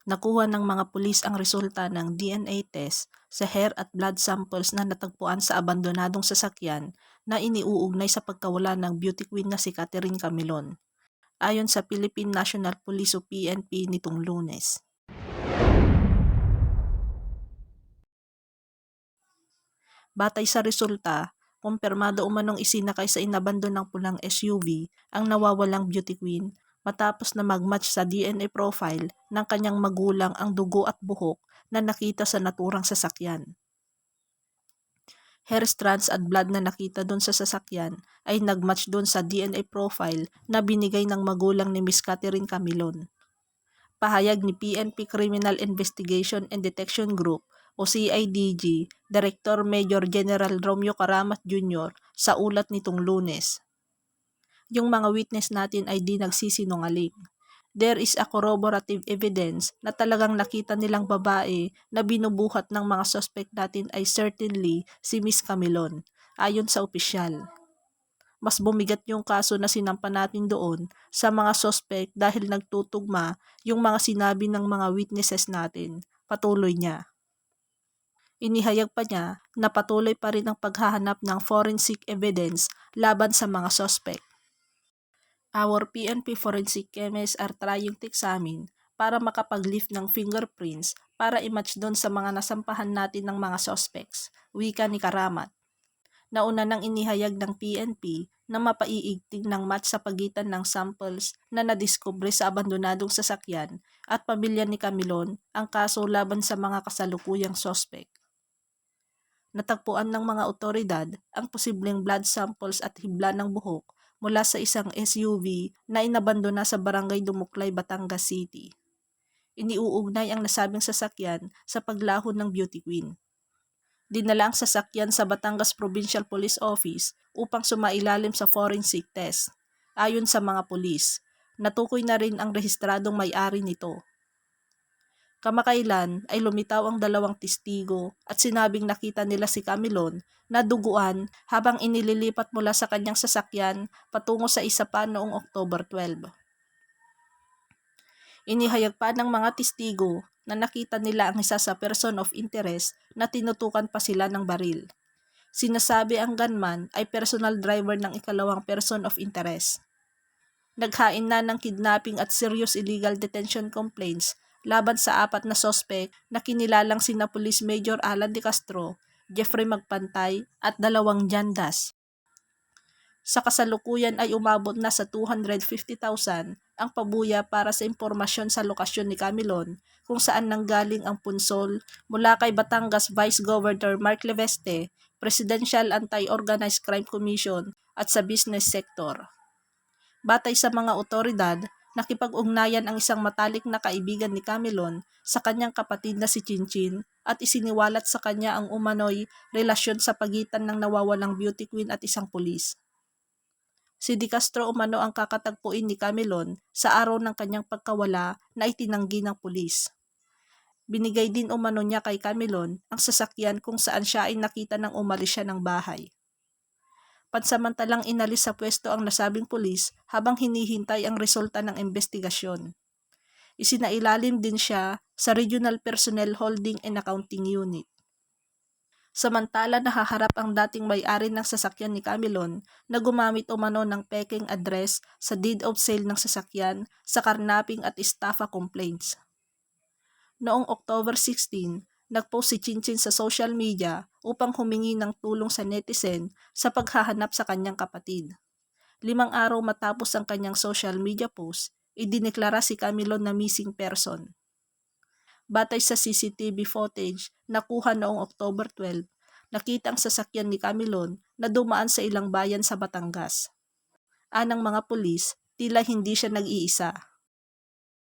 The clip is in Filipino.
Nakuha ng mga pulis ang resulta ng DNA test sa hair at blood samples na natagpuan sa abandonadong sasakyan na iniuugnay sa pagkawala ng beauty queen na si Catherine Camilon, ayon sa Philippine National Police o PNP nitong Lunes. Batay sa resulta, kumpirmado umanong isinakay sa inabandonang pulang SUV ang nawawalang beauty queen matapos na mag-match sa DNA profile ng kanyang magulang ang dugo at buhok na nakita sa naturang sasakyan. Hair strands at blood na nakita doon sa sasakyan ay nag-match doon sa DNA profile na binigay ng magulang ni Miss Catherine Camilon. Pahayag ni PNP Criminal Investigation and Detection Group o CIDG, Director Major General Romeo Caramat Jr. sa ulat nitong Lunes. Yung mga witness natin ay di nagsisinungaling. There is a corroborative evidence na talagang nakita nilang babae na binubuhat ng mga suspect natin ay certainly si Miss Camilon, ayon sa opisyal. Mas bumigat yung kaso na sinampa natin doon sa mga suspect dahil nagtutugma yung mga sinabi ng mga witnesses natin, patuloy niya. Inihayag pa niya na patuloy pa rin ang paghahanap ng forensic evidence laban sa mga suspect. Our PNP forensic chemists are trying to examine para makapag-lift ng fingerprints para i-match doon sa mga nasampahan natin ng mga suspects, wika ni Karamat. Nauna nang inihayag ng PNP na mapaiigting ng match sa pagitan ng samples na nadiskubre sa abandonadong sasakyan at pamilya ni Camilon ang kaso laban sa mga kasalukuyang suspect. Natagpuan ng mga otoridad ang posibleng blood samples at hibla ng buhok mula sa isang SUV na inabandona sa Barangay Dumuklay, Batangas City. Iniuugnay ang nasabing sasakyan sa paglaho ng beauty queen. Dinala ang sasakyan sa Batangas Provincial Police Office upang sumailalim sa forensic test. Ayon sa mga pulis, natukoy na rin ang rehistradong may-ari nito. Kamakailan ay lumitaw ang dalawang testigo at sinabing nakita nila si Camilon na duguan habang inililipat mula sa kanyang sasakyan patungo sa isa pa noong October 12. Inihayag pa ng mga testigo na nakita nila ang isa sa person of interest na tinutukan pa sila ng baril. Sinasabi ang gunman ay personal driver ng ikalawang person of interest. Naghain na ng kidnapping at serious illegal detention complaints laban sa apat na sospek na kinilalang sina Police Major Alan De Castro, Jeffrey Magpantay at dalawang jandas. Sa kasalukuyan ay umabot na sa 250,000 ang pabuya para sa impormasyon sa lokasyon ni Camilon kung saan nanggaling ang punsol mula kay Batangas Vice Governor Mark Leveste, Presidential Anti-Organized Crime Commission at sa business sector. Batay sa mga otoridad, nakipag-ugnayan ang isang matalik na kaibigan ni Camilon sa kanyang kapatid na si Chinchin at isiniwalat sa kanya ang umano'y relasyon sa pagitan ng nawawalang beauty queen at isang pulis. Si De Castro umano ang kakatagpuin ni Camilon sa araw ng kanyang pagkawala na itinanggi ng pulis. Binigay din umano niya kay Camilon ang sasakyan kung saan siya ay nakita nang umalis siya ng bahay. Pansamantalang inalis sa pwesto ang nasabing pulis habang hinihintay ang resulta ng investigasyon. Isinailalim din siya sa Regional Personnel Holding and Accounting Unit. Samantala nahaharap ang dating may-ari ng sasakyan ni Camilon na gumamit umano ng peking address sa deed of sale ng sasakyan sa karnaping at estafa complaints. Noong October 16, nagpost si Chinchin sa social media upang humingi ng tulong sa netizen sa paghahanap sa kanyang kapatid. 5 araw matapos ang kanyang social media post, idineklara si Camilon na missing person. Batay sa CCTV footage na kuha noong October 12, nakita ang sasakyan ni Camilon na dumaan sa ilang bayan sa Batangas. Anang mga pulis, tila hindi siya nag-iisa.